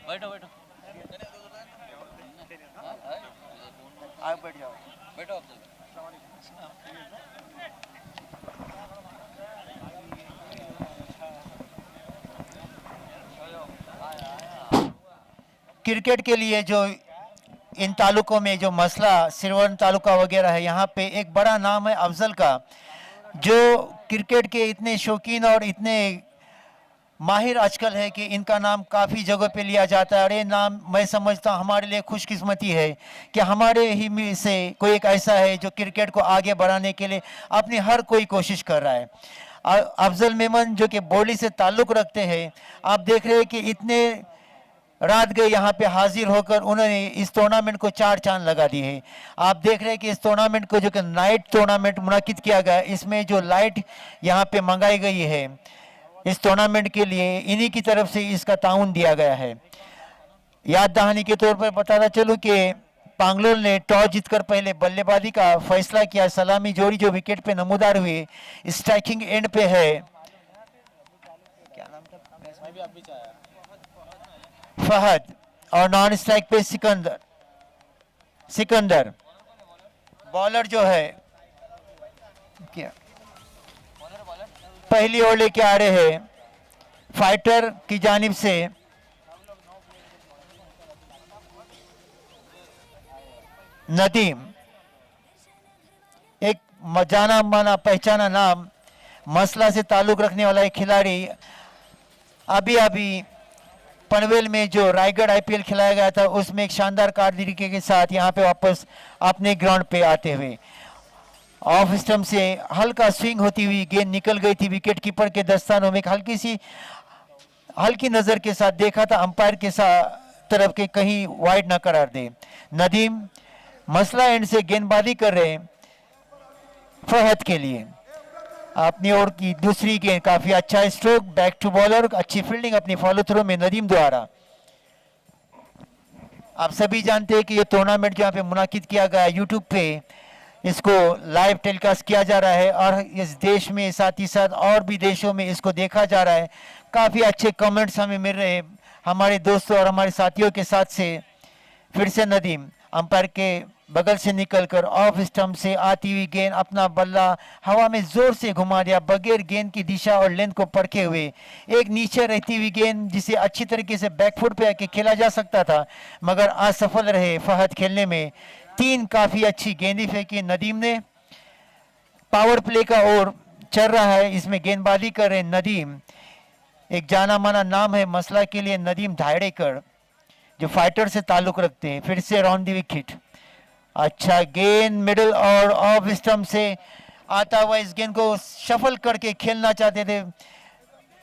बैठो बैठो, आप बैठ जाओ। बैठो आप जल्दी। क्रिकेट के लिए जो इन तालुकों में जो मसला सिरवन तालुका वगैरह है, यहाँ पे एक बड़ा नाम है अफजल का, जो क्रिकेट के इतने शौकीन और इतने माहिर आजकल है कि इनका नाम काफ़ी जगह पे लिया जाता है। और ये नाम मैं समझता हूँ हमारे लिए खुशकिस्मती है कि हमारे ही में से कोई एक ऐसा है जो क्रिकेट को आगे बढ़ाने के लिए अपनी हर कोई कोशिश कर रहा है। अफजल मेमन जो कि बॉली से ताल्लुक़ रखते हैं, आप देख रहे हैं कि इतने रात गए यहाँ पे हाजिर होकर उन्होंने इस टूर्नामेंट को 4 चांद लगा दिए हैं। आप देख रहे हैं कि इस टूर्नामेंट को जो कि नाइट टूर्नामेंट मुनाकिद किया गया, इसमें जो लाइट यहाँ पे मंगाई गई है इस टूर्नामेंट के लिए, इन्हीं की तरफ से इसका ताउन दिया गया है। याद दहानी के तौर पर बताना चलूँ कि पांगलोल ने टॉस जीतकर पहले बल्लेबाजी का फैसला किया। सलामी जोड़ी जो विकेट पे नमूदार हुई स्ट्राइकिंग एंड पे है, क्या नाम था, फहद, और नॉन स्ट्राइक पे सिकंदर। बॉलर जो है क्या पहली ओवर लेके आ रहे हैं फाइटर की जानिब से नदीम, एक जाना माना पहचाना नाम, मसला से ताल्लुक रखने वाला एक खिलाड़ी। अभी अभी पनवेल में जो रायगढ़ आईपीएल खिलाया गया था उसमें एक शानदार कारकर्दगी के साथ यहाँ पे वापस अपने ग्राउंड पे आते हुए ऑफ स्टंप से हल्का स्विंग होती हुई गेंद निकल गई थी विकेट कीपर के दस्तानों में। हल्की नजर के साथ देखा था अंपायर के साथ तरफ के कहीं वाइड न करार दे। नदीम मसला एंड से गेंदबाजी कर रहे फहद के लिए। अपनी ओर की दूसरी गेंद, काफी अच्छा स्ट्रोक, बैक टू बॉलर, अच्छी फील्डिंग अपनी फॉलो थ्रो में नदीम द्वारा। आप सभी जानते हैं कि ये टूर्नामेंट जहाँ पे मुनाकिद किया गया यूट्यूब पे इसको लाइव टेलीकास्ट किया जा रहा है और इस देश में साथ ही साथ और भी देशों में इसको देखा जा रहा है। काफ़ी अच्छे कमेंट्स हमें मिल रहे हैं हमारे दोस्तों और हमारे साथियों के साथ से। फिर से नदीम अंपायर के बगल से निकलकर ऑफ स्टंप से आती हुई गेंद अपना बल्ला हवा में जोर से घुमा दिया बगैर गेंद की दिशा और लेंथ को परखे हुए। एक नीचे रहती हुई गेंद जिसे अच्छी तरीके से बैकफुट पे आके खेला जा सकता था मगर असफल रहे फहद खेलने में। 3 काफी अच्छी गेंदें फेंकी नदीम ने। पावर प्ले का ओर चल रहा है, इसमें गेंदबाजी कर रहे नदीम, एक जाना माना नाम है मसला के लिए नदीम धायड़ेकर जो फाइटर से ताल्लुक रखते हैं। फिर से राउंड दी विकेट, अच्छा गेंद मिडिल और ऑफ स्टंप से आता हुआ इस गेंद को शफल करके खेलना चाहते थे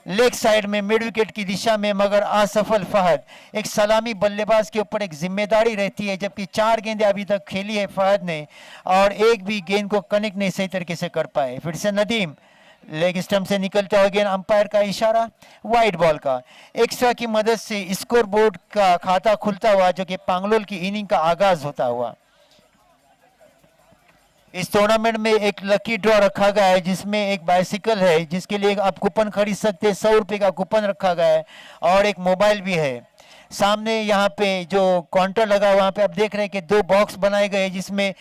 लेग साइड में मिड विकेट की दिशा में मगर असफल। फहद, एक सलामी बल्लेबाज के ऊपर एक जिम्मेदारी रहती है जबकि 4 गेंदें अभी तक खेली है फहद ने और एक भी गेंद को कनेक्ट नहीं सही तरीके से कर पाए। फिर से नदीम लेग स्टंप से निकलता हुआ गेंद, अंपायर का इशारा वाइड बॉल का। एक्स्ट्रा की मदद से स्कोर बोर्ड का खाता खुलता हुआ जो कि पांगलोल की इनिंग का आगाज होता हुआ। इस टूर्नामेंट में एक लकी ड्रॉ रखा गया है जिसमें एक बाइसिकल है जिसके लिए आप कूपन खरीद सकते हैं। 100 रुपये का कूपन रखा गया है और एक मोबाइल भी है। सामने यहाँ पे जो काउंटर लगा वहाँ पे आप देख रहे हैं कि 2 बॉक्स बनाए गए जिसमें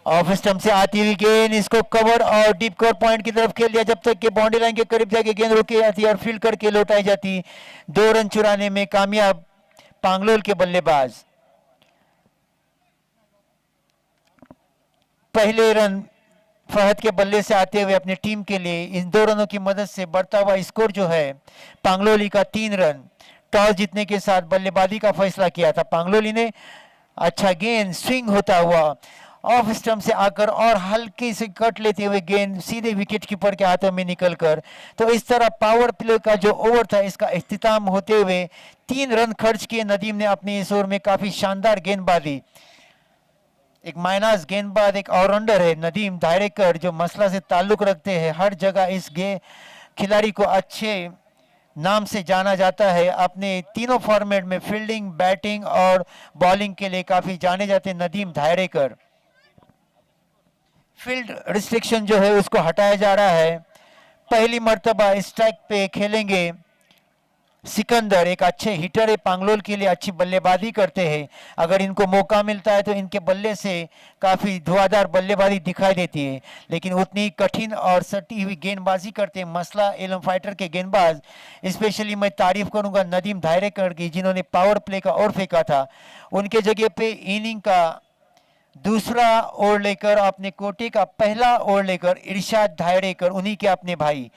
ऑफ स्टंप से आती हुई गेंद, इसको कवर और डीप कवर पॉइंट की तरफ खेल दिया जब तक कि बाउंड्री लाइन के करीब जाके गेंद रोकी जाती है और फील्ड करके लौटाई जाती। 2 रन चुराने में कामयाब पांगलोल के बल्लेबाज। पहले रन फहद के बल्ले से आते हुए अपनी टीम के लिए इन 2 रनों की मदद से बढ़ता हुआ स्कोर जो है पांगलोली का 3 रन। टॉस जीतने के साथ बल्लेबाजी का फैसला किया था पांगलोली ने। अच्छा गेंद स्विंग होता हुआ ऑफ स्टंप से आकर और हल्की से कट लेते हुए गेंद सीधे विकेट कीपर के हाथों में निकलकर, तो इस तरह पावर प्ले का जो ओवर था इसका इख्तिताम होते हुए 3 रन खर्च किए नदीम ने अपने इस ओवर में। काफी शानदार गेंदबाजी, एक माइनस गेंदबाज, एक ऑलराउंडर है नदीम धायड़ेकर जो मसला से ताल्लुक रखते हैं। हर जगह इस खिलाड़ी को अच्छे नाम से जाना जाता है। अपने तीनों फॉर्मेट में फील्डिंग, बैटिंग और बॉलिंग के लिए काफी जाने जाते हैं नदीम धायड़ेकर। फील्ड रिस्ट्रिक्शन जो है उसको हटाया जा रहा है। पहली मर्तबा स्ट्राइक पे खेलेंगे सिकंदर। एक अच्छे हिटर है, पांगलोल के लिए अच्छी बल्लेबाजी करते हैं। अगर इनको मौका मिलता है तो इनके बल्ले से काफ़ी धुआंधार बल्लेबाजी दिखाई देती है, लेकिन उतनी कठिन और सटी हुई गेंदबाजी करते हैं मसला एलम फाइटर के गेंदबाज। स्पेशली मैं तारीफ करूंगा नदीम धायरेकर की, जिन्होंने पावर प्ले का ओवर फेंका था। उनके जगह पे इनिंग का दूसरा ओवर लेकर, अपने कोटे का पहला ओवर लेकर इरशाद धायरेकर, उन्हीं के अपने भाई,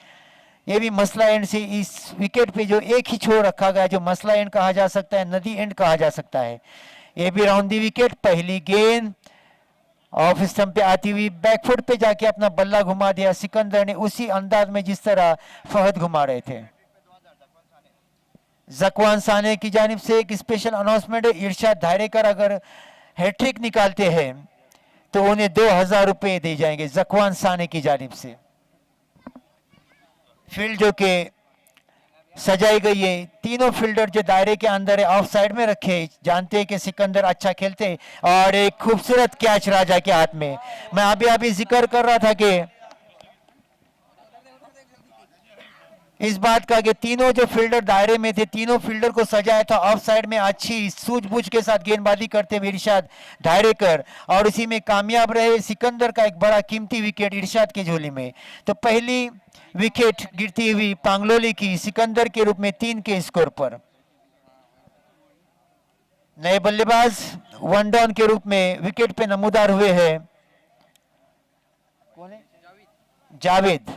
ये भी मसला एंड से इस विकेट पे जो एक ही छोड़ रखा गया, जो मसला एंड कहा जा सकता है, नदी एंड कहा जा सकता है, ये भी राउंड दी विकेट। पहली गेंद ऑफ स्टंप पे आती हुई बैकफुट पे जाके अपना बल्ला घुमा दिया सिकंदर ने, उसी अंदाज में जिस तरह फहद घुमा रहे थे। जकवान साने की जानिब से एक स्पेशल अनाउंसमेंट है, इरशाद धायरेकर अगर हैट्रिक निकालते हैं तो उन्हें 2000 रुपए दिए जाएंगे जकवान साने की जानिब से। फील्ड जो के सजाई गई है, तीनों फील्डर जो दायरे के अंदर है ऑफ साइड में रखे, जानते हैं कि सिकंदर अच्छा खेलते। और एक खूबसूरत कैच राजा के हाथ में। मैं अभी जिक्र कर रहा था कि इस बात का कि तीनों जो फील्डर दायरे में थे, तीनों फील्डर को सजाया था ऑफ साइड में अच्छी सूझबूझ के साथ गेंदबाजी करते हुए इरशाद धायरेकर, और इसी में कामयाब रहे। सिकंदर का एक बड़ा कीमती विकेट इरशाद की झोली में। तो पहली विकेट गिरती हुई पांगलोली की सिकंदर के रूप में 3 के स्कोर पर। नए बल्लेबाज वन डाउन के रूप में विकेट पे नमूदार हुए हैं जावेद।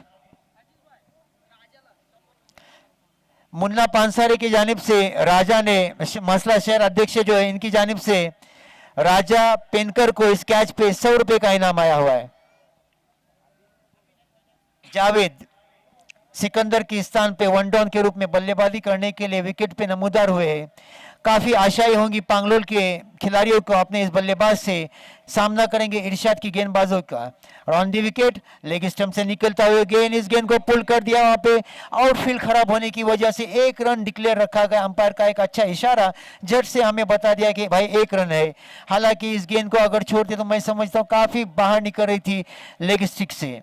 मुन्ना पांसारे की जानिब से राजा ने, मसला शहर अध्यक्ष जो है इनकी जानिब से राजा पेनकर को इस कैच पे 100 रुपए का इनाम आया हुआ है। जावेद सिकंदर के स्थान पे वन डाउन के रूप में बल्लेबाजी करने के लिए विकेट पे नमूदार हुए। काफी आशाएं होंगी पांगलोल के खिलाड़ियों को, अपने इस बल्लेबाज से सामना करेंगे इरशाद की गेंदबाजों का। On the wicket leg stump से निकलता हुआ गेंद, इस गेंद को पुल कर दिया। वहां पे आउटफील्ड खराब होने की वजह से 1 रन डिक्लेयर रखा गया। अंपायर का एक अच्छा इशारा जज से हमें बता दिया कि भाई 1 रन है। हालांकि इस गेंद को अगर छोड़ते तो मैं समझता हूँ काफी बाहर निकल रही थी लेग स्टिक से।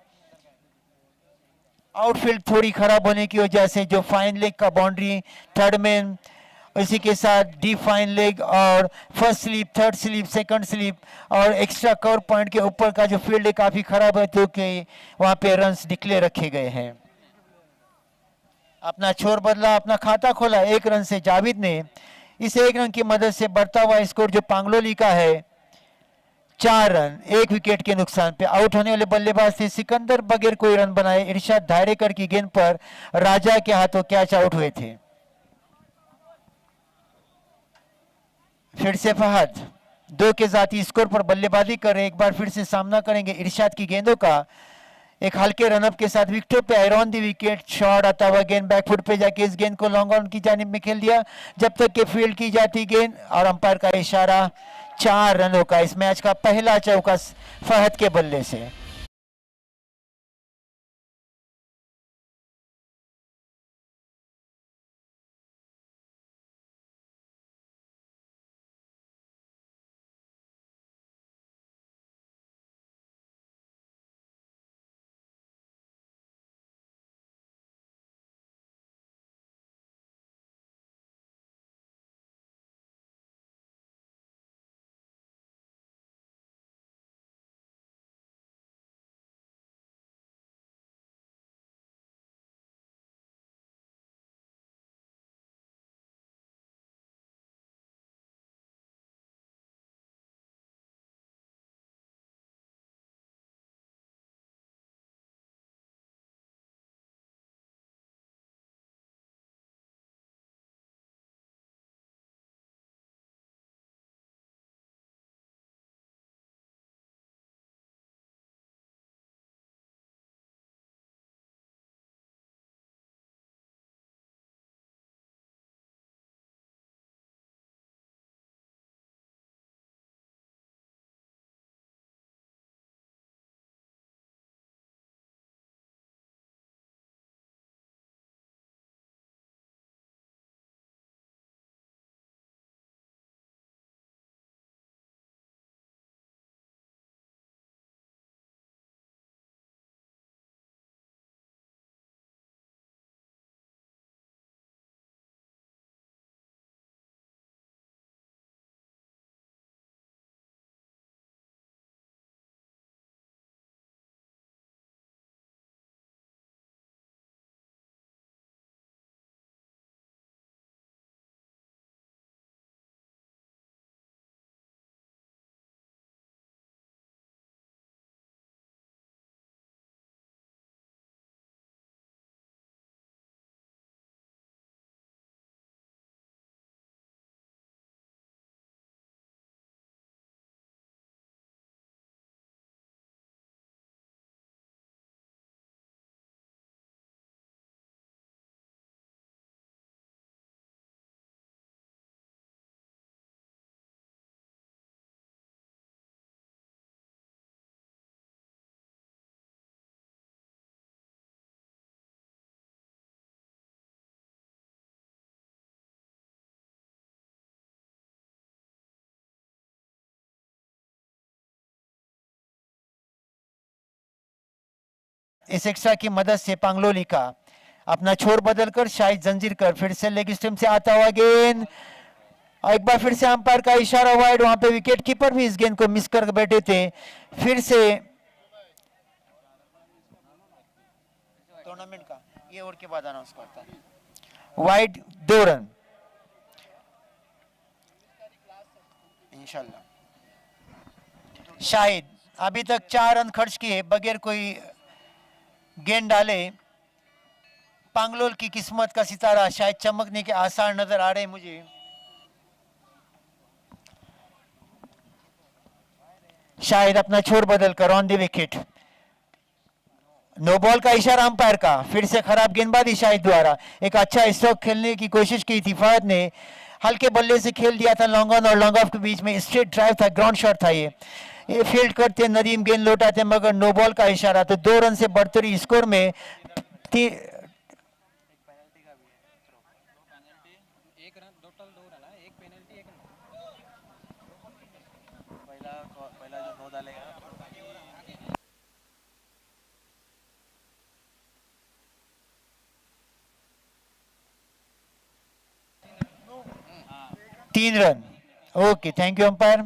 आउटफील्ड थोड़ी खराब होने की वजह से जो फाइन लेग का बाउंड्री, थर्ड मैन, इसी के साथ डीप फाइन लेग और first slip, third slip, second slip और एक्स्ट्रा कवर पॉइंट के ऊपर का जो फील्ड है काफी खराब है, तो कि वहां पे रन्स डिक्लेयर रखे गए हैं। अपना छोर बदला, अपना खाता खोला 1 रन से जावेद ने। इस 1 रन की मदद से बढ़ता हुआ स्कोर जो पांगलोली का है 4 रन, 1 विकेट के नुकसान पे। आउट होने वाले बल्लेबाज थे सिकंदर, बगैर कोई रन बनाए इरशाद धायरेकर की गेंद पर राजा के हाथों कैच आउट हुए थे। फिर से फहद 2 के जाती स्कोर पर बल्लेबाजी कर रहे, एक बार फिर से सामना करेंगे इरशाद की गेंदों का। एक हल्के रनअप के साथ विकेटों पे आयरन दी विकेट, शॉट आता हुआ गेंद बैकफुट पे जाके इस गेंद को लॉन्ग ऑन की जानिब में खेल दिया जब तक के फील्ड की जाती गेंद, और अंपायर का इशारा। 4 रनों का इस मैच का पहला चौका फहद के बल्ले से। इस एक्स्ट्रा की मदद से पांगलोली का अपना छोर बदलकर शाहिद जंजीरकर फिर से लेग स्टंप से आता हुआ गेंद, और एक बार फिर से अंपायर का इशारा वाइड। वहां पे विकेट कीपर भी इस गेंद को मिस कर बैठे थे। फिर से टूर्नामेंट का ये ओवर के बाद अनाउंस करता है वाइड 2 रन इंशाल्लाह। शाहिद अभी तक 4 रन खर्च किए बगैर कोई गेंद डाले। पांगलोल की किस्मत का सितारा शायद चमकने के आसार नजर आ रहे हैं मुझे। शायद अपना छोर बदल कर on the wicket, no ball का इशारा अंपायर का। फिर से खराब गेंदबाजी शाहिद द्वारा। एक अच्छा स्ट्रोक खेलने की कोशिश की थी फहद ने, हल्के बल्ले से खेल दिया था। लॉन्ग ऑन और लॉन्ग ऑफ के बीच में स्ट्रेट ड्राइव था, ग्राउंड शॉट था। ये फील्ड करते नदीम गेंद लौटाते मगर नो बॉल का इशारा। तो 2 रन से बढ़तरी स्कोर में तीन run. Okay, thank you umpire.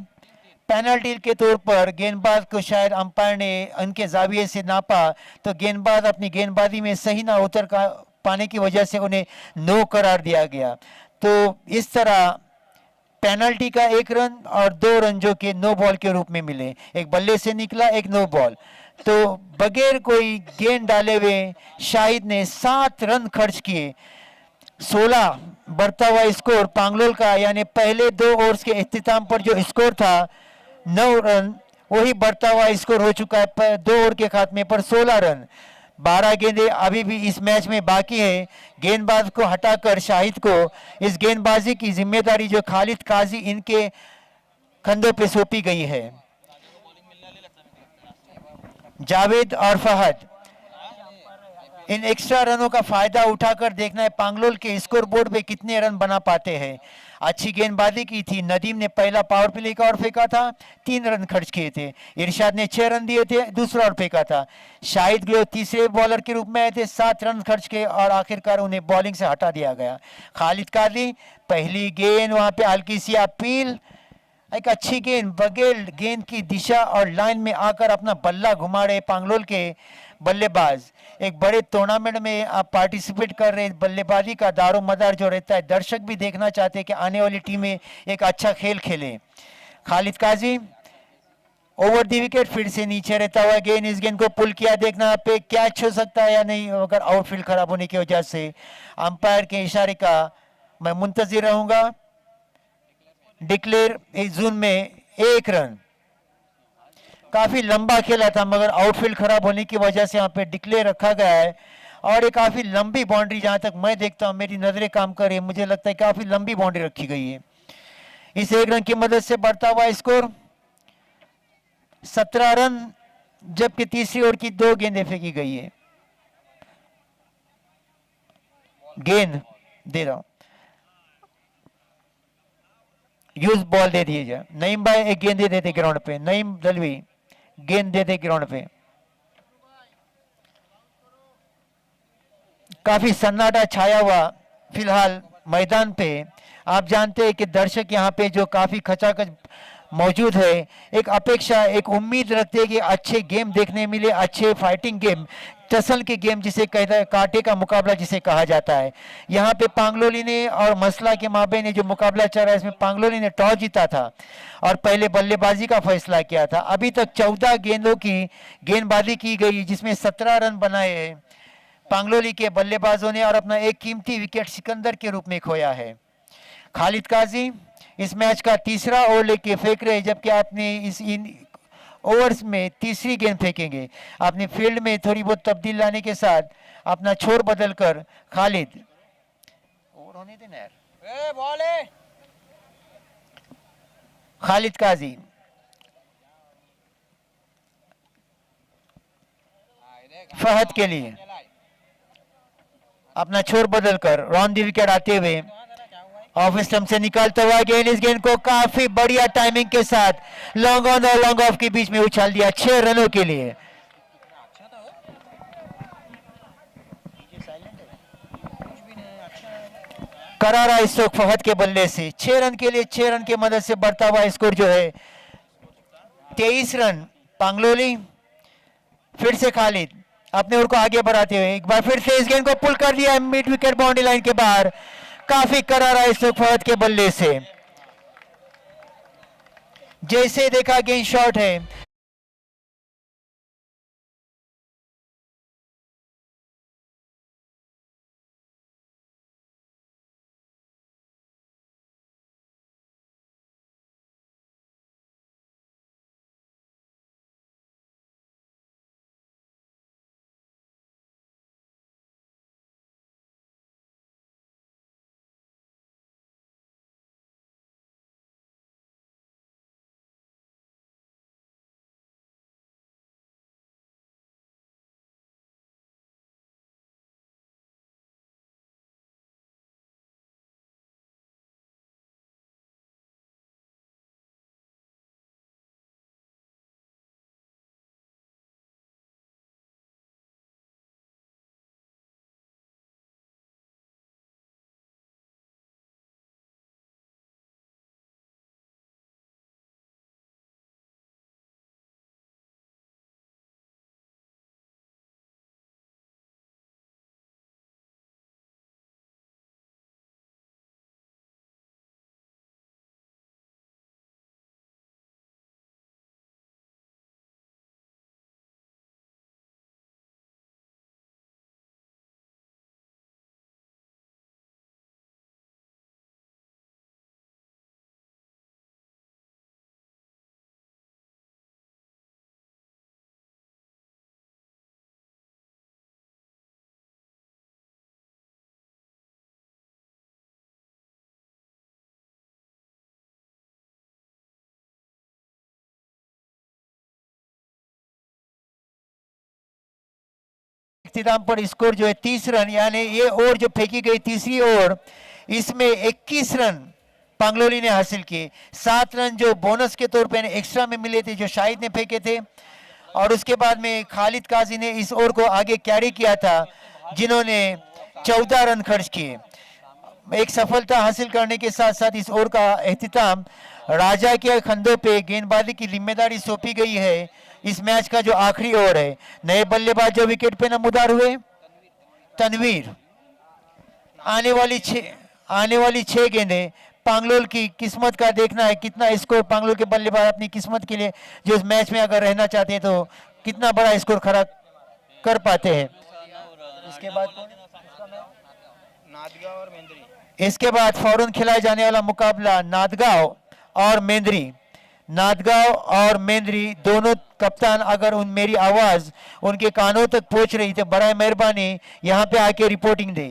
Penalty के तौर पर गेंदबाज को शायद अंपायर ने उनके जाविये से नापा, तो गेंदबाज अपनी गेंदबाजी में सही ना उतर पाने की वजह से उन्हें नो करार दिया गया। तो इस तरह पेनल्टी का 1 रन और 2 रन जो कि नो बॉल के रूप में मिले। एक बल्ले से निकला, एक नो बॉल। तो बगैर कोई गेंद डाले हुए शाहिद ने 7 रन खर्च किए। 16 बढ़ता हुआ स्कोर पांगलोल का, यानी पहले 2 ओवर्स के इख्तिताम पर जो स्कोर था 9 रन, वही बढ़ता हुआ स्कोर हो चुका है 2 ओवर के खात्मे पर 16 रन। 12 गेंदें अभी भी इस मैच में बाकी है। गेंदबाज को हटाकर शाहिद को इस गेंदबाजी की जिम्मेदारी जो खालिद काजी इनके कंधों पे सौंपी गई है। जावेद और फहद इन एक्स्ट्रा रनों का फायदा उठाकर देखना है पांगलोल के स्कोर बोर्ड पे कितने रन बना पाते हैं। अच्छी गेंदबाजी की थी। नदीम ने पहला पावर प्ले का ओवर फेंका था, 3 रन खर्च किए थे। इरशाद ने 6 रन दिए थे, दूसरा ओवर फेंका था। शाहिद ग्लो तीसरे बॉलर के रूप में आए थे, 7 रन खर्च किए और आखिरकार उन्हें बॉलिंग से हटा दिया गया। खालिद काजी पहली गेंद, वहां पे हल्की सी अपील, एक अच्छी गेंद बगैर गेंद की दिशा और लाइन में आकर अपना बल्ला घुमा रहे पांगलोल के बल्लेबाज। एक बड़े टूर्नामेंट में आप पार्टिसिपेट कर रहे, बल्लेबाजी का दारो मदार जो रहता है, दर्शक भी देखना चाहते हैं कि आने वाली टीमें एक अच्छा खेल खेलें। खालिद काजी ओवर दी विकेट, फिर से नीचे रहता हुआ गेंद, इस गेंद को पुल किया, देखना पे कैच हो सकता है या नहीं अगर आउटफील्ड खराब होने की वजह से। अंपायर के इशारे का मैं मुंतजिर रहूंगा। डिक्लेयर इस जोन में 1 रन। काफी लंबा खेला था मगर आउटफील्ड खराब होने की वजह से यहाँ पे डिक्लेयर रखा गया है। और एक काफी लंबी बाउंड्री, जहां तक मैं देखता हूं, मेरी नजरें काम कर रही है, मुझे लगता है काफी लंबी बाउंड्री रखी गई है। इस 1 रन की मदद से बढ़ता हुआ स्कोर 17 रन, जबकि तीसरी ओवर की 2 गेंदें फेंकी गई है। गेंद दे रहा हूं, यूज बॉल दे दिए जाए। नईम भाई एक गेंद दे देते ग्राउंड पे, नईम दलवी गेंद दे दे ग्राउंड पे। काफी सन्नाटा छाया हुआ फिलहाल मैदान पे। आप जानते हैं कि दर्शक यहाँ पे जो काफी खचाखच मौजूद है, एक अपेक्षा, एक उम्मीद रखते हैं कि अच्छे गेम देखने मिले, अच्छे फाइटिंग गेम, टसल के गेम जिसे कहता है, कांटे का मुकाबला जिसे कहा जाता है। यहाँ पे पांगलोली ने और मसला के माबे ने जो मुकाबला चल रहा है, इसमें पांगलोली ने टॉस जीता था और पहले बल्लेबाजी का फैसला किया था। अभी तक 14 गेंदों की गेंदबाजी की गई जिसमें 17 रन बनाए हैं पांगलोली के बल्लेबाजों ने और अपना एक कीमती विकेट सिकंदर के रूप में खोया है। खालिद काजी इस मैच का तीसरा ओवर लेके फेंक रहे, जबकि आपने इस ओवर्स में तीसरी गेंद फेंकेंगे। अपने फील्ड में थोड़ी बहुत तब्दील लाने के साथ अपना छोर बदलकर खालिद ओवर होने देना यार, बॉल है। खालिद काजी फहद के लिए अपना छोर बदलकर रॉन दी विकेट आते हुए ऑफ स्टंप से निकालता हुआ गेंद, इस गेंद को काफी बढ़िया टाइमिंग के साथ लॉन्ग ऑन और लॉन्ग ऑफ के बीच में उछाल दिया 6 रनों के लिए। करारा स्ट्रोक फहद के बल्ले से 6 रन के लिए 6 रन की मदद से बढ़ता हुआ स्कोर जो है 23 रन। पांगलोली फिर से खालिद अपने ओर को आगे बढ़ाते हुए एक बार फिर से इस गेंद को पुल कर दिया मिड विकेट बाउंड्री लाइन के बाहर। काफी करारा स्ट्रोक फहद के बल्ले से, जैसे देखा गेंद शॉट है। इख्तिताम पर स्कोर जो है 30 रन, यानी ये ओवर जो फेंकी गई तीसरी ओवर इसमें 21 रन पांगलोली ने हासिल किए। 7 रन जो बोनस के तौर पे एक्स्ट्रा में मिले थे जो शाहिद ने फेंके थे, और उसके बाद में खालिद काजी ने इस ओवर को आगे कैरी किया था जिन्होंने 14 रन खर्च किए। एक सफलता हासिल करने के साथ साथ इस ओवर का एहतिताम राजा के कंधों पे गेंदबाजी की जिम्मेदारी सौंपी गई है। इस मैच का जो आखिरी ओवर है, नए बल्लेबाज जो विकेट पे नमूदार हुए तनवीर। आने वाली 6 गेंदें पांगलोल की किस्मत का देखना है, कितना स्कोर पांगलोल के बल्लेबाज अपनी किस्मत के लिए जो इस मैच में अगर रहना चाहते हैं तो कितना बड़ा स्कोर खड़ा कर पाते हैं। इसके बाद फौरन खिलाया जाने वाला मुकाबला नादगांव और मेंद्री। नादगांव और मेंद्री दोनों कप्तान अगर मेरी आवाज उनके कानों तक पहुंच रही तो बड़ा मेहरबानी यहां पे आके रिपोर्टिंग दे।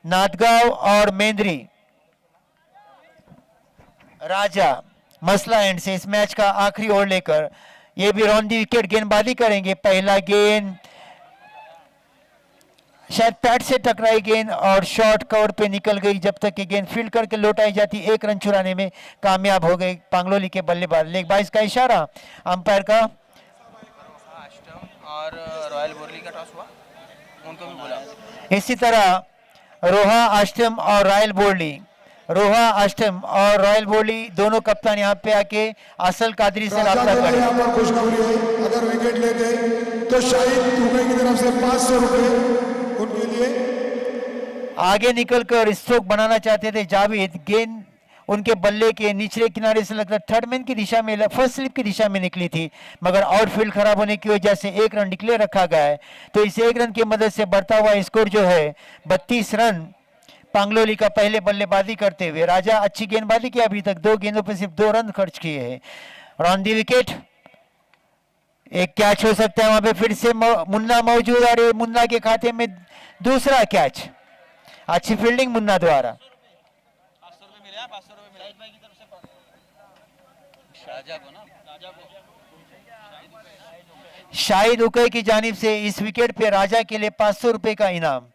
नादगांव और मेंद्री राजा मसला एंड से इस मैच का आखिरी ओवर लेकर ये भी रौंदी विकेट गेंदबाजी करेंगे। पहला गेंद शायद पैड से टकराई गेंद और शॉर्ट कवर पे निकल गई, जब तक कि गेंद फील्ड करके लौटाई जाती 1 रन चुराने में कामयाब हो गए पांगलोली के बल्लेबाज। लेग बाइस का इशारा अंपायर का। और रॉयल बोरली का टॉस हुआ, उनको भी बोला। इसी तरह रोहा अष्टम और रॉयल बोरली दोनों कप्तान यहाँ पे आके असल कादरी से रब्ता करें। यहाँ पर खुशखबरी है, अगर विकेट लेते तो शाहिद दुबई की तरफ से 500 रुपए उनके लिए। आगे निकलकर स्ट्रोक बनाना चाहते थे जावेद। गेंद उनके बल्ले के निचले किनारे से लगता थर्ड मैन की दिशा में, फर्स्ट स्लिप की दिशा में निकली थी, मगर आउटफील्ड खराब होने की वजह से 1 रन डिक्लेयर रखा गया है। तो इस 1 रन की मदद से बढ़ता हुआ स्कोर जो है 32 रन पांगलोली का पहले बल्लेबाजी करते हुए। राजा अच्छी गेंदबाजी की, अभी तक 2 गेंदों पर सिर्फ 2 रन खर्च किए हैं। रॉन दी विकेट, एक कैच हो सकता है वहां पे, फिर से मुन्ना मौजूद और मुन्ना के खाते में दूसरा कैच। अच्छी फील्डिंग मुन्ना द्वारा। शाहिद उकई की जानिब से इस विकेट पे राजा के लिए 500 रुपए का इनाम।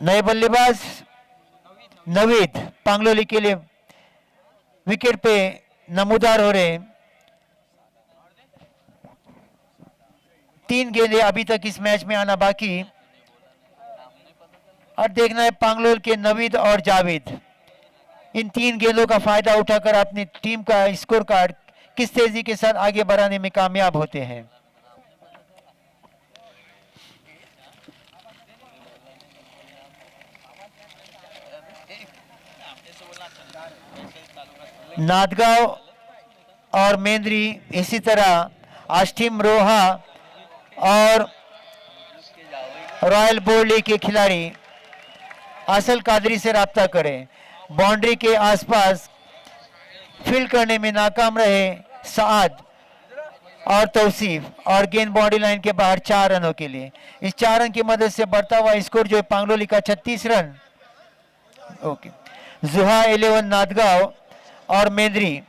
नए बल्लेबाज नवीद पांगलोली के लिए विकेट पे नमूदार हो रहे हैं। 3 गेंदें अभी तक इस मैच में आना बाकी, और देखना है पांगलोल के नवीद और जावेद इन 3 गेंदों का फायदा उठाकर अपनी टीम का स्कोर कार्ड किस तेजी के साथ आगे बढ़ाने में कामयाब होते हैं। नादगांव और मेंद्री, इसी तरह आष्टीम रोहा और रॉयल बोर्ली के खिलाड़ी असल कादरी से राब्ता करें। बाउंड्री के आसपास फील्ड करने में नाकाम रहे साद और तौसीफ और गेंद बाउंड्री लाइन के बाहर 4 रनों के लिए। इस 4 रन की मदद से बढ़ता हुआ स्कोर जो है पांगलोली का 36 रन। ओके, जुहा 11 नादगांव और मेंद्री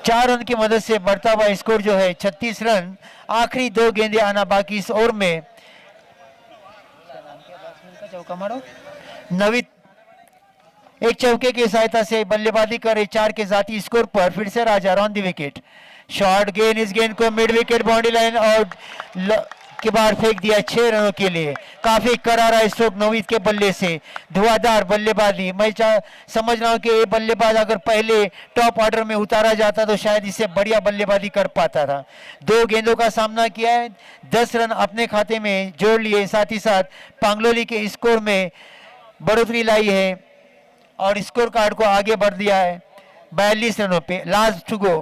चार रन की मदद से बढ़ता हुआ स्कोर जो है 36 रन। आखिरी 2 गेंदें आना बाकी इस ओवर में। चौका मारो नवीद एक चौके की सहायता से बल्लेबाजी करे 4 के जाती स्कोर पर फिर से राजा ऑन द विकेट। शॉर्ट गेंद, इस गेंद को मिड विकेट बाउंड्री लाइन और के बाहर फेंक दिया 6 रनों के लिए। काफी करारा स्ट्रोक नवीद के बल्ले से, धुआंधार बल्लेबाजी। मैं समझ रहा हूं कि ये बल्लेबाज अगर पहले टॉप ऑर्डर में उतारा जाता तो शायद इससे बढ़िया बल्लेबाजी कर पाता था। 2 गेंदों का सामना किया है, 10 रन अपने खाते में जोड़ लिए, साथ ही साथ पांगलोली के स्कोर में बढ़ोतरी लाई है और स्कोर कार्ड को आगे बढ़ दिया है 42 रनों पे। लास्ट टू गो,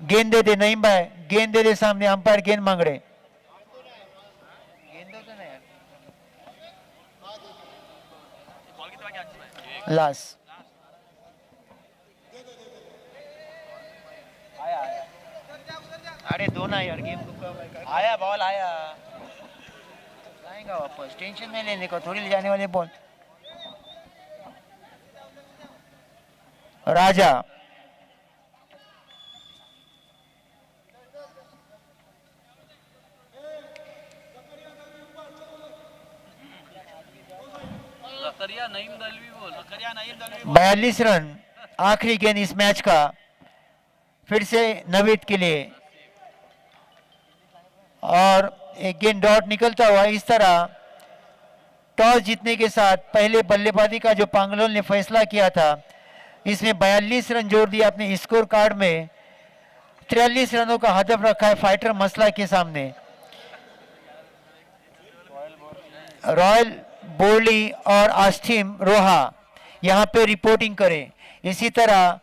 गेंद दे दे नईम भाई, गेंद दे दे, सामने अंपायर गेंद मांग रहे। लास्ट अरे दो ना यार, गेम रुका। आया बॉल आया, आएगा वापस, टेंशन नहीं लेने को, थोड़ी ले जाने वाले बॉल। राजा जकरिया नईम दलवी बोल, जकरिया नईम दलवी 42 रन। आखिरी गेंद इस मैच का फिर से नवीद के लिए, और एक गेंद डॉट निकलता हुआ। इस तरह टॉस जीतने के साथ पहले बल्लेबाजी का जो पांगलोल ने फैसला किया था, इसमें 42 रन जोड़ दिया अपने स्कोर कार्ड में। 43 रनों का हदफ रखा है फाइटर मसला के सामने। रॉयल बोर्ली और आष्टीम रोहा यहां पे रिपोर्टिंग करें। इसी तरह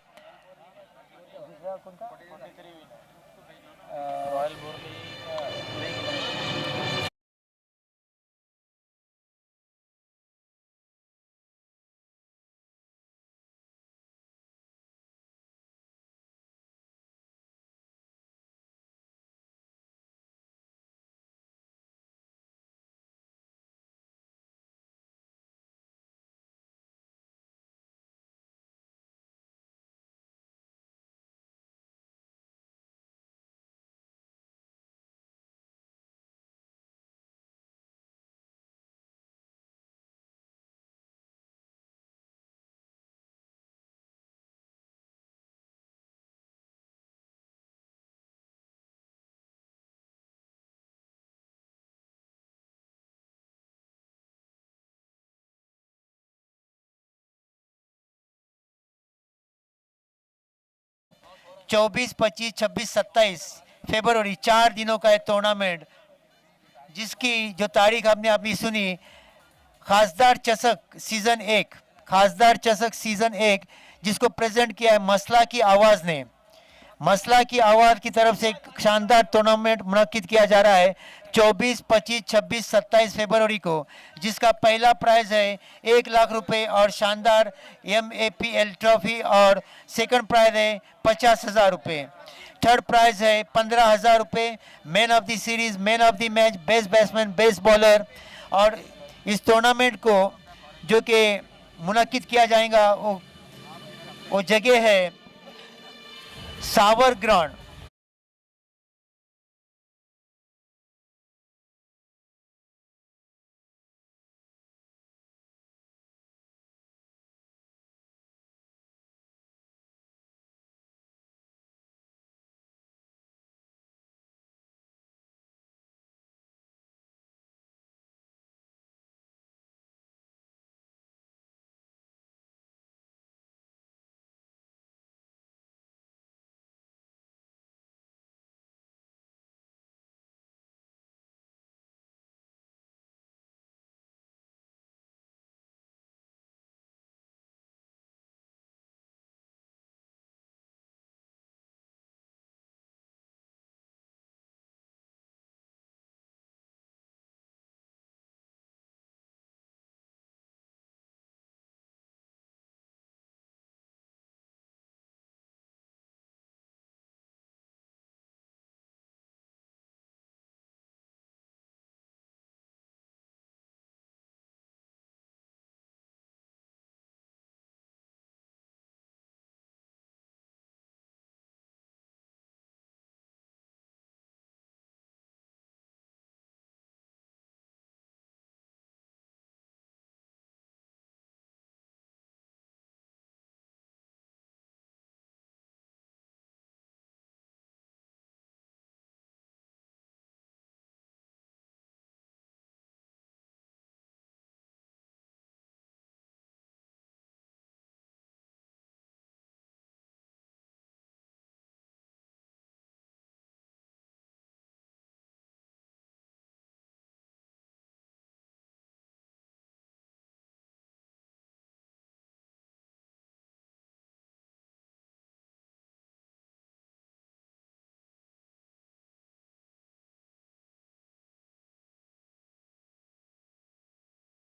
चौबीस, 25, 26, 27 फरवरी 4 दिनों का टूर्नामेंट, जिसकी जो तारीख आपने अभी सुनी, खासदार चषक सीजन 1, खासदार चषक सीजन 1, जिसको प्रेजेंट किया है मसला की आवाज ने। मसला की आवाज की तरफ से एक शानदार टूर्नामेंट मुनक्किद किया जा रहा है 24, 25, 26, 27 फरवरी को, जिसका पहला प्राइज है 1 लाख रुपए और शानदार MAPL ट्रॉफी, और सेकंड प्राइज है 50,000 रुपए। थर्ड प्राइज है 15,000 रुपए, man of the series, man of the match, best batsman, best bowler. और इस टूर्नामेंट को जो कि मुनक्किद किया जाएगा वो जगह है सावर ग्राउंड।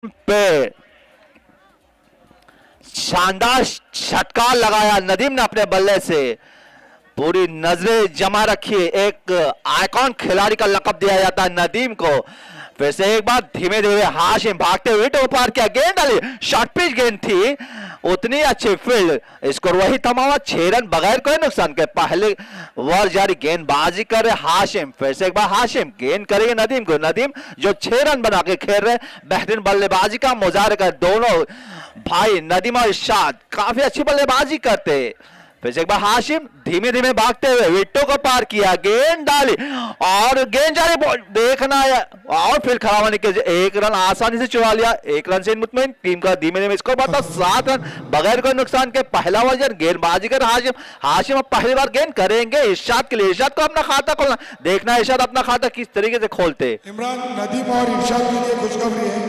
पे शानदार छटकार लगाया नदीम ने अपने बल्ले से, पूरी नजरें जमा रखी। एक आइकॉन खिलाड़ी का लक़ब दिया जाता है नदीम को। फिर से एक बार धीमे धीमे हाशिम भागते हुए विकेट पार किया, गेंद डाली, शॉर्ट पिच गेंद थी, उतनी अच्छी फील्ड, स्कोर वही थमा, 6 रन बगैर कोई नुकसान के। पहले ओवर जारी गेंदबाजी कर रहे हाशिम, फिर से एक बार हाशिम गेंद करेंगे नदीम को। नदीम जो 6 रन बना के खेल रहे, बेहतरीन बल्लेबाजी का मुजाहरा कर दोनों भाई नदीम और इरशाद काफी अच्छी बल्लेबाजी करते। फिर से एक बार हाशिम धीमे धीमे भागते हुए विकेटों को पार किया, गेंद डाली और गेंद जारी, देखना है और फिर खड़ा होने के 1 रन आसानी से चुरा लिया। 1 रन से मुतमईन, टीम का धीमे धीमे स्कोर बढ़ता 7 रन बगैर कोई नुकसान के। पहला ओवर गेंदबाजी कर हाशिम अब पहली बार गेंद करेंगे इरशाद के लिए। इरशाद को अपना खाता खोलना, देखना इरशाद अपना खाता किस तरीके से खोलते। इमरान, नदीम और इरशाद के लिए खुशखबरी है,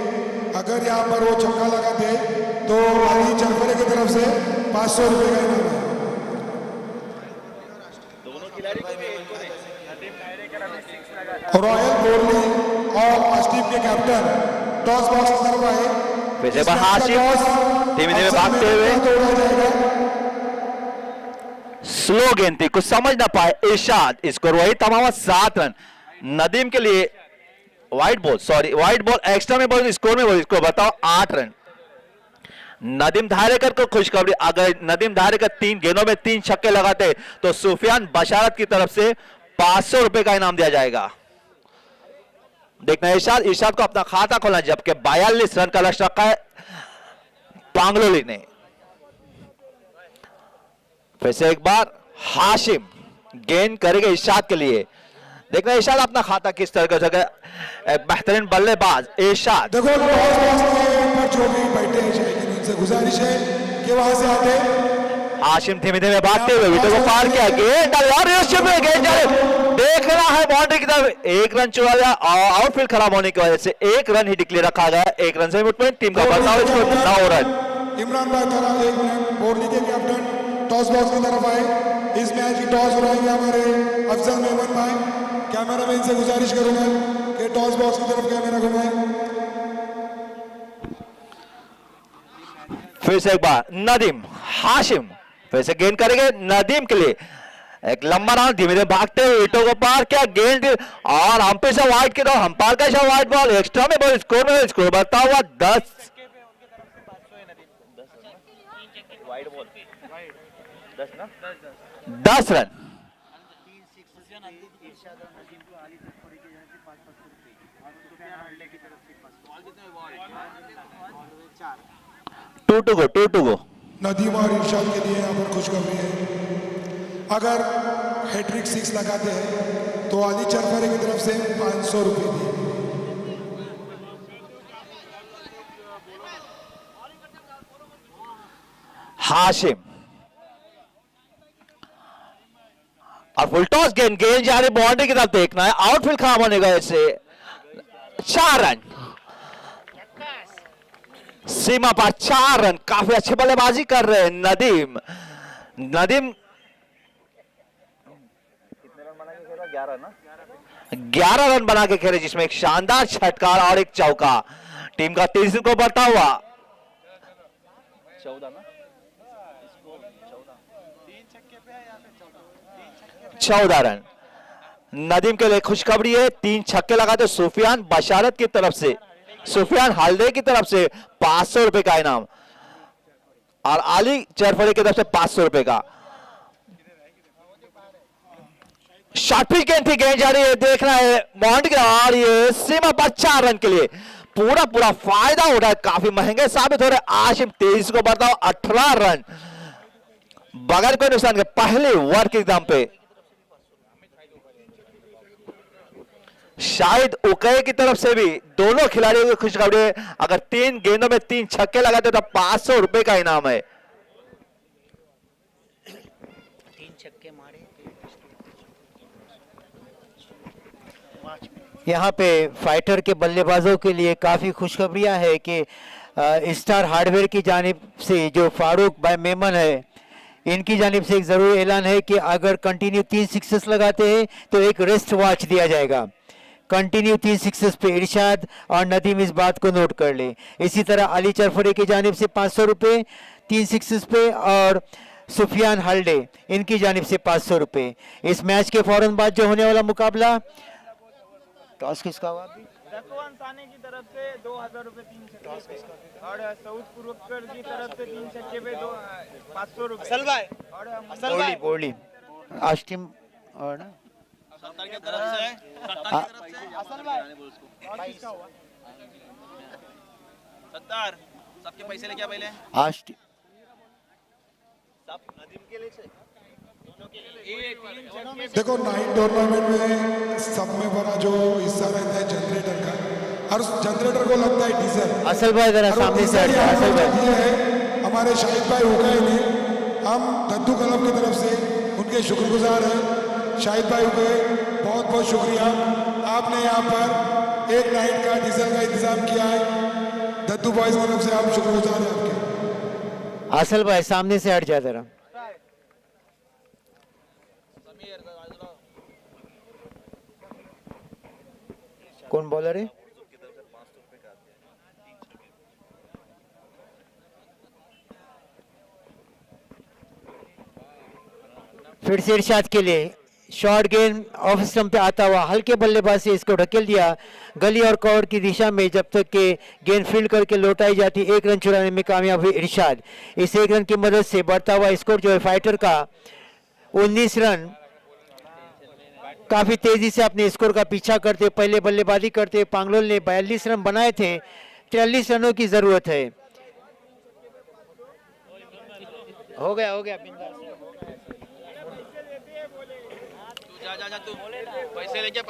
अगर यहाँ पर वो छक्का लगाते तो अली चरफरे की तरफ से 500 रुपए का इनाम है। रॉयल बोर्ली और अस्टीम के कैप्टन टॉस बॉक्स की तरफ आए। फिर से हाशिम धीमे धीमे भागते हुए, स्लो गेंद थी, कुछ समझ ना पाए इरशाद, स्कोर वही तमाम 7 रन। नदीम के लिए वाइट बॉल एक्स्ट्रा में बोल, स्कोर में बोल, स्कोर बताओ 8 रन। नदीम धारेकर को खुशखबरी, अगर नदीम धारेकर 3 गेंदों में 3 छक्के लगाते तो सुफियान बशारत की तरफ से 500 रुपए का इनाम दिया जाएगा। देखना इरशाद को अपना खाता खोलना, जबकि 42 रन का लक्ष्य रखा है पांगलोली ने। फिर से एक बार हाशिम गेंद करेंगे इरशाद के लिए, देखना इरशाद अपना खाता किस तरह का, एक बेहतरीन बल्लेबाज इरशाद। देखो टॉस बॉक्स के ऊपर जो भी बैठे हैं उनसे गुजारिश है कि वहां से आते। हाशिम धीमे धीमे भागते हुए विकेट को पार किया, गेंद और गेंद देख रहा है बाउंड्री की तरफ, 1 रन चुरा गया और आउटफील्ड खराब होने की वजह से 1 रन ही डिक्लेयर रखा गया। 1 रन से मुतमईन, टीम का बदलाव 9 रन। इमरान भाई थाना 1 मिनट, बोर्ली के कैप्टन टॉस बॉक्स की तरफ आए। इस मैच की टॉस उड़ाएंगे हमारे अफजल मेमन भाई। कैमरामैन से गुजारिश करूंगा कि टॉस बॉक्स की तरफ कैमरा घुमाएं। फिर से एक बार नदीम, हाशिम फिर से गेंद करेंगे नदीम के लिए, एक लंबा राउंड धीमे धीमे भागते हुए विकेटों को पार किया, गेंद और अंपायर से वाइड की तरफ, अंपायर का इशारा वाइड बॉल, एक्स्ट्रा में बॉल, स्कोर बढ़ता हुआ 10 run. Two to go. Nadeem और इरशाद के लिए यहाँ पर खुशखबरी है, अगर हैट्रिक 6 लगाते हैं तो अली चरफरे की तरफ से 500 रुपए दिए। हाशिम और फुल टॉस, गेंद जा रही बाउंड्री की तरफ, देखना है आउटफील्ड खराब होने का से 4 रन, सीमा पर 4 रन। काफी अच्छी बल्लेबाजी कर रहे हैं नदीम। 11 रन बना के खेले, जिसमें एक शानदार छटकार और एक चौका। टीम का 30 को बढ़ता हुआ 14 रन। नदीम के लिए खुशखबरी है, 3 छक्के लगाते सुफियान बशारत की तरफ से, सुफियान हल्दे की तरफ से 500 रुपए का इनाम और अली चरफरे की तरफ से 500 रुपए का। शॉर्ट पिच गेंद थी, गेंद जा रही है, देखना है बाउंड्री और ये सीमा पर 4 रन के लिए पूरा फायदा हो रहा है, काफी महंगे साबित हो रहे हैं। आशिम 23 को बढ़ता हुआ 18 रन बगैर कोई नुकसान के पहले ओवर के दाम पे। शायद उकई की तरफ से भी दोनों खिलाड़ियों की खुशखबरी है, अगर 3 गेंदों में 3 छक्के लगाते तो 500 रुपए का इनाम है। 3 छक्के मारे। यहाँ पे फाइटर के बल्लेबाजों के लिए काफ़ी खुशखबरियाँ है कि स्टार हार्डवेयर की जानिब से जो फारूक भाई मेमन है, इनकी जानिब से एक ज़रूरी ऐलान है कि अगर कंटिन्यू 3 सिक्सेस लगाते हैं तो एक रेस्ट वॉच दिया जाएगा। कंटिन्यू 3 सिक्सेस पे इरशाद और नदीम इस बात को नोट कर ले। इसी तरह अली चरफरे की जानिब से 500 रुपये 3 सिक्सेस पे और सुफियान हल्डे इनकी जानिब से 500 रुपये। इस मैच के फौरन बाद जो होने वाला मुकाबला टॉस किसका हुआ अभी? जसवंत साने की तरफ से 2000 रुपए 3 छक्के पे और सऊद पुरस्कर की तरफ से 3 छक्के पे 500 रुपए। असल भाई और बोली आष्टिम और ना सत्तार की तरफ से असल भाई किसका हुआ? सत्तार सबके पैसे लेके आ पहले आष्टिम देखो नाइट टूर्नामेंट में सब में बड़ा जो हिस्सा रहता है जनरेटर का, और उस जनरेटर को लगता है डीजल। असल भाई जरा और वो सामने से डीजल हट जा। यहाँ असल पर भाई दिए हैं हमारे शाहिद भाई उगाए ने। हम दद्दू क्लब की तरफ से उनके शुक्रगुजार हैं। शाहिद भाई उगाए, बहुत बहुत शुक्रिया। आपने यहाँ पर एक नाइट का डीजल का इंतजाम किया है। दद्दू बॉयज की तरफ से हम शुक्रगुजार हैं आपके। असल भाई सामने से हट जा जरा। कौन बॉलर है? फिर से इरशाद के लिए शॉर्ट गेंद ऑफ स्टंप पे आता हुआ हल्के बल्लेबाज से इसको ढकेल दिया गली और कवर की दिशा में, जब तक कि गेंद फील्ड करके लौटाई जाती। 1 रन चुराने में कामयाब हुई इरशाद। इस 1 रन की मदद से बढ़ता हुआ स्कोर जो है फाइटर का 19 रन काफी तेजी से अपने स्कोर का पीछा करते पहले बल्लेबाजी करते पांगलोल ने 42 रन बनाए थे। 43 रनों की जरूरत है। हो गया जा तू पैसे लेके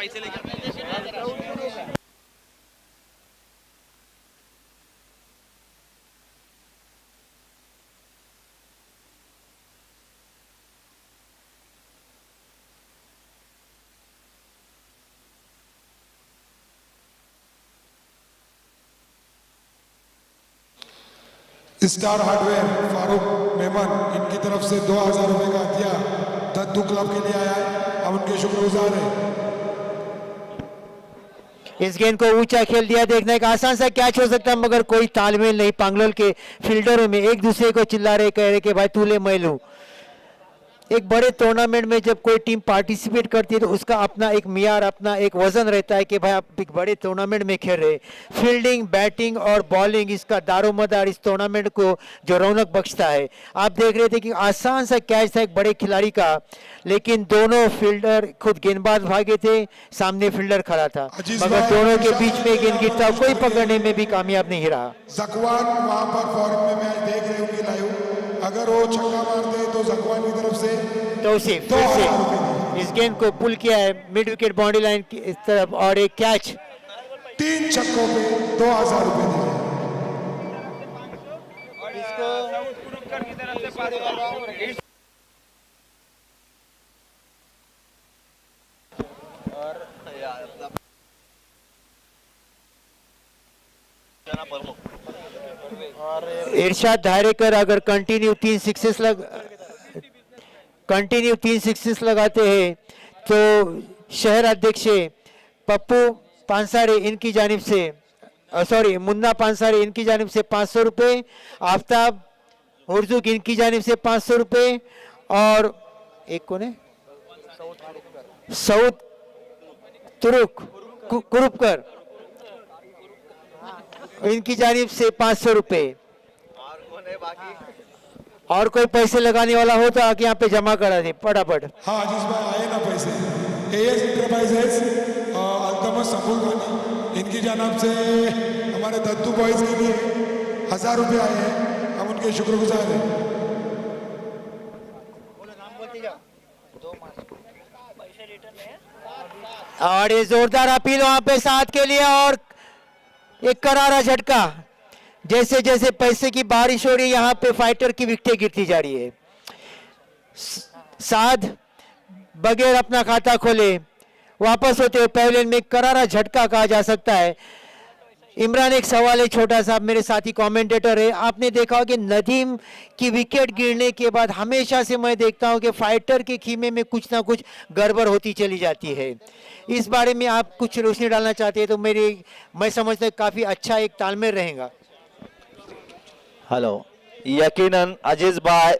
स्टार हार्डवेयर फारूक मेमन इनकी तरफ से 2000 रुपए का हथिया दद्दू क्लब के लिए आया है। हम उनके शुक्रगुजार हैं। इस गेंद को ऊंचा खेल दिया, देखने का आसान सा कैच हो सकता है मगर कोई तालमेल नहीं। पांगलोल के फील्डरों में एक दूसरे को चिल्ला रहे, कह रहे कि भाई तू ले मैं लूं। एक बड़े टूर्नामेंट में जब कोई टीम पार्टिसिपेट करती है तो उसका अपना एक मियार, अपना एक वजन रहता है कि भाई आप एक बड़े टूर्नामेंट में खेल रहे। फील्डिंग, बैटिंग और बॉलिंग इसका दारोमदार इस टूर्नामेंट को जो रौनक बख्शता है। आप देख रहे थे कि आसान सा कैच था एक बड़े खिलाड़ी का, लेकिन दोनों फील्डर खुद गेंदबाज भागे थे, सामने फील्डर खड़ा था मगर दोनों के बीच में गेंद गिरता कोई पकड़ने में भी कामयाब नहीं रहा। जकवान वहां पर फॉरन में मैच देख रहे होंगे लाइव, अगर वो छक्का मारते तो जकवान की तरफ से तौसीफ फिर से इस गेंद को पुल किया है मिड विकेट बाउंड्री लाइन की इस तरफ और एक कैच। 3 छक्कों पे 2000 रुपए दिए। की तरफ से 500 इरशाद धारेकर अगर कंटिन्यू 3 सिक्सेस लगाते हैं तो शहर अध्यक्ष पप्पू पांसारे इनकी जानिब से मुन्ना पांसारे इनकी जानिब से 500 रुपये, आफ्ताब हुर्जुक इनकी जानिब से 500 रुपये और एक कौन है सऊद तुरुक कुरुपकर इनकी जानिब से 500 रुपये। और कोई पैसे लगाने वाला हो तो आके यहाँ पे जमा करा दे फटाफट। हाँ जिस बार आए ना पैसे एएस इंटरप्राइजेस अल्तमस सबुल खानी इनकी जानिब से हमारे दद्दू बॉयज के लिए 1000 रुपए आए हैं। हम उनके शुक्रगुजार हैं। और ये जोरदार अपील वहां पे साथ के लिए और एक करारा झटका। जैसे जैसे पैसे की बारिश हो रही है यहाँ पे फाइटर की विकेटें गिरती जा रही है। साध बगैर अपना खाता खोले वापस होते हुए पवेलियन में करारा झटका कहा जा सकता है। इमरान, एक सवाल है छोटा सा, मेरे साथी कमेंटेटर है। आपने देखा हो कि नदीम की विकेट गिरने के बाद हमेशा से मैं देखता हूं कि फाइटर के खीमे में कुछ ना कुछ गड़बड़ होती चली जाती है। इस बारे में आप कुछ रोशनी डालना चाहते हैं तो मैं समझता हूं काफी अच्छा एक तालमेल रहेगा। हेलो, यकीनन अजीज भाई,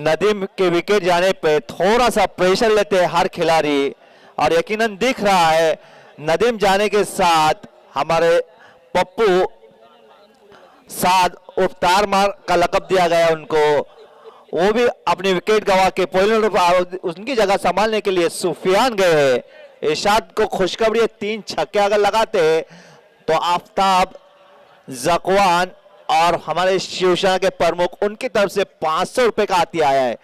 नदीम के विकेट जाने पे थोड़ा सा प्रेशर लेते हैं हर खिलाड़ी, और यकीनन दिख रहा है नदीम जाने के साथ हमारे पप्पू साद उफ्तार मार का लकब दिया गया उनको, वो भी अपनी विकेट गवा के पहले उनकी जगह संभालने के लिए सुफियान गए हैं। इरशाद को खुशखबरी है, 3 छक्के अगर लगाते तो आफ्ताब, जकवान और हमारे शिवसेना के प्रमुख उनकी तरफ से 500 रुपए का आती आया है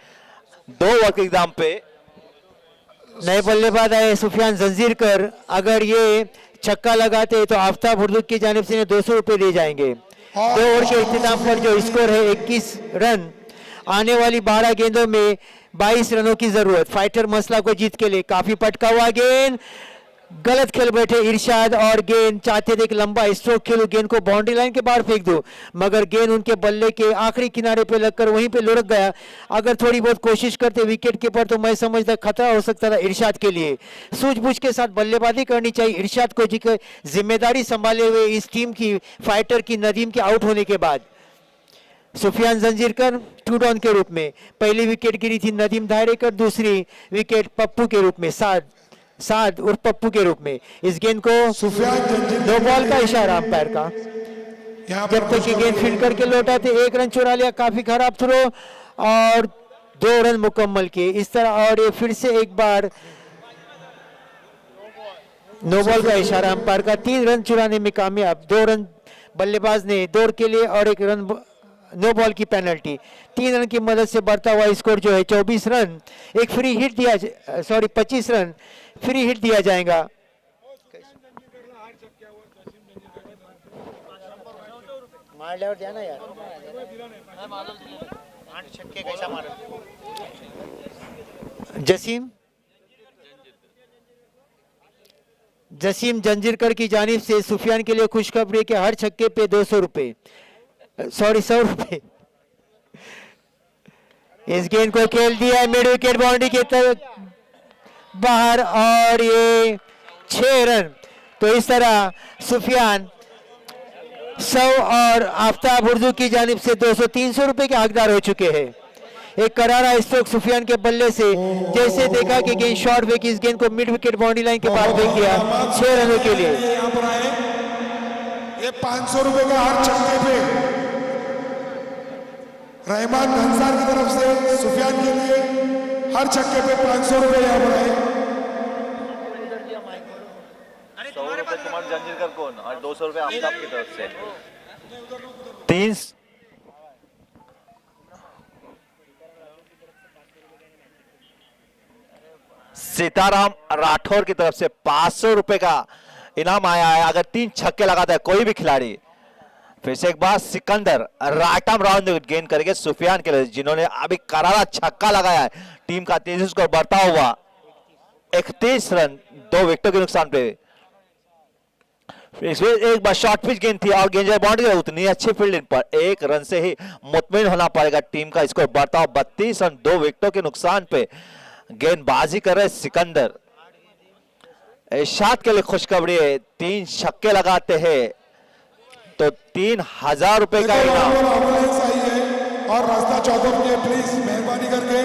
2 ओवर के एग्जाम पे। नए बल्लेबाज आए सुफियान जंजीरकर, अगर ये छक्का लगाते तो आफ्ताब हुर्दुद की जानिब से 200 रुपए दिए जाएंगे। 2 ओवर के इख्तिताम पर जो स्कोर है 21 रन, आने वाली 12 गेंदों में 22 रनों की जरूरत। फाइटर मसला को जीत के लिए काफी पटका हुआ गेंद, गलत खेल बैठे इरशाद और गेंद चाहते थे कि लंबा स्ट्रोक खेलूं, गेंद को बाउंड्री लाइन के बाहर फेंक दूं, मगर गेंद उनके बल्ले के आखिरी किनारे पे लगकर वहीं पे लुढ़क गया। अगर थोड़ी बहुत कोशिश करते विकेट कीपर तो मैं समझता खतरा हो सकता था इरशाद के लिए। सूझबूझ के साथ बल्लेबाजी करनी चाहिए इरशाद को, जी जिम्मेदारी संभाले हुए इस टीम की, फाइटर की, नदीम के आउट होने के बाद। सुफियान जंजीरकर 2 डाउन के रूप में, पहली विकेट गिरी थी नदीम धायरेकर, दूसरी विकेट पप्पू के रूप में, साद और पप्पू के रूप में। इस गेंद को नो बॉल का इशारा अंपायर का। जब तक ये गेंद फील्ड करके लौटा थे 1 रन चुरा लिया, काफी खराब थ्रो और 2 रन मुकम्मल किए इस तरह। और ये फिर से एक बार नो बॉल का इशारा अंपायर का। 3 रन चुराने में कामयाब, 2 रन बल्लेबाज ने दौड़ के लिए और 1 रन नो बॉल की पेनल्टी। 3 रन की मदद से बढ़ता हुआ स्कोर जो है 24 रन। एक फ्री हिट दिया, 25 रन फ्री हिट दिया जाएगा। जसीम जंजीरकर की जानिब से सुफियान के लिए खुशखबरी के हर छक्के पे 200 रुपए, 100 रुपए। इस गेंद को खेल दिया मिड विकेट बाउंड्री की तरफ बाहर और ये 6 रन। तो इस तरह सुफियान 100 और आफ्ताब हुर्दुद की जानिब से 200-300 रुपए के हकदार हो चुके हैं। एक करारा स्ट्रोक सुफियान के बल्ले से, जैसे देखा कि गेंद शॉर्ट वे की, इस गेंद को मिड विकेट बाउंड्री लाइन के पार फेंक दिया 6 रनों के लिए। यहाँ पर आए, ये 500 रुपए का हर छक्के पे रहमान अंसार की तरफ से सुफियान के लिए हर छक्के पे 500 रुपए यहाँ पर आए। 100 रुपए तुम्हारे जंजीरकर को और 200 रुपए आफ्ताब की तरफ से। 3 सीताराम राठौर की तरफ से 500 रुपए का इनाम आया है अगर 3 छक्के लगाता है कोई भी खिलाड़ी। फिर से एक बार सिकंदर राइट आर्म राउंड गेंद करेंगे सुफियान के लिए, जिन्होंने अभी करारा छक्का लगाया है। टीम का तेजी स्कोर बढ़ता हुआ 31 रन 2 विकेटों के नुकसान पे। इसमें एक बार शॉर्ट पिच गेंद थी और गेंद बाउंड्री, उतनी अच्छी फील्डिंग पर 1 रन से ही मुतमिन होना पड़ेगा। टीम का स्कोर बढ़ता हुआ 32 रन 2 विकेटों के नुकसान पे। गेंदबाजी कर रहे सिकंदर। इरशाद के लिए खुशखबरी है, 3 छक्के लगाते हैं तो 3000 रुपए का इनाम। एम्बुलेंस आई है और रास्ता चौकअप के, प्लीज मेहरबानी करके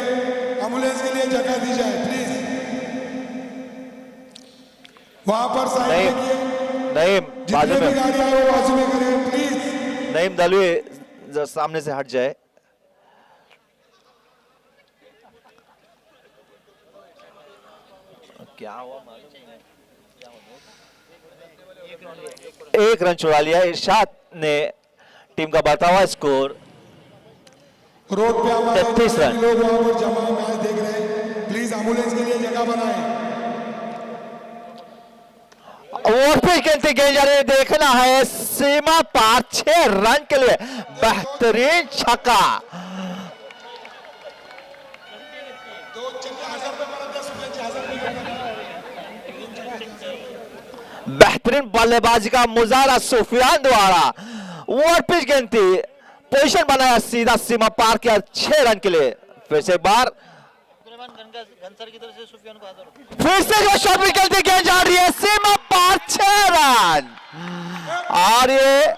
एम्बुलेंस के लिए जगह दी जाए प्लीज। वहां पर साइड नईम बाजू में, गाड़ी आए वो बाजू में करें प्लीज। नईम दलवी सामने से हट जाए। क्या हुआ? 1 रन चुरा लिया इरशाद ने। टीम का बढ़ता हुआ स्कोर रोड पे हमारे 33 रन। लोग वहां पर जमा मैच देख रहे हैं, प्लीज एम्बुलेंस के लिए जगह बनाएं। खेलते गेंद जा रही है, देखना है सीमा पार 6 रन के लिए बेहतरीन छक्का। बेहतरीन बल्लेबाजी का मुजाहरा सुफियान द्वारा। ओवर पिच गिनती, पोजीशन बनाया, सीधा सीमा पार किया 6 रन के लिए। फिर से एक बार घनसर की तरफ से सुफियान को आदर। फिर से जो शॉट निकलती गेंद जा रही है सीमा पार 6 रन। और ये